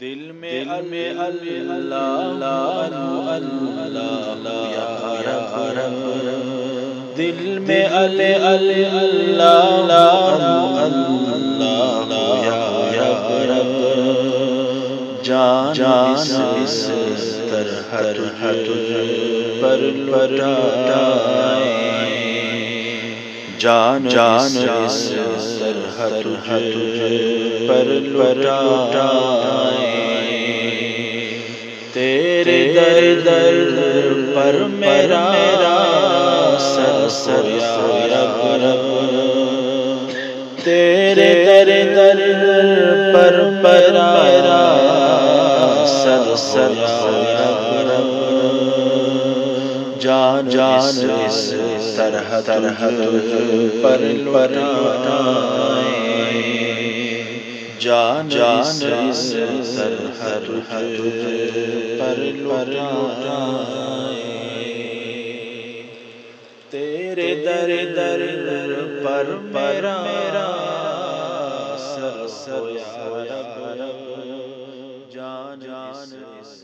دل میں اللہ اللہ یا رب، دل میں اللہ اللہ یا رب، جان اس طرح تجھ پر لٹائیں، جان اس طرح تجھ پر لٹائیں، تیرے در پر میرا سر یا رب، تیرے در پر میرا سر یا رب، جان اس طرح تجھ پر لٹائیں، جان اس طرح تجھ پر لٹائیں، تیرے در پر میرا سر یا رب، جان اس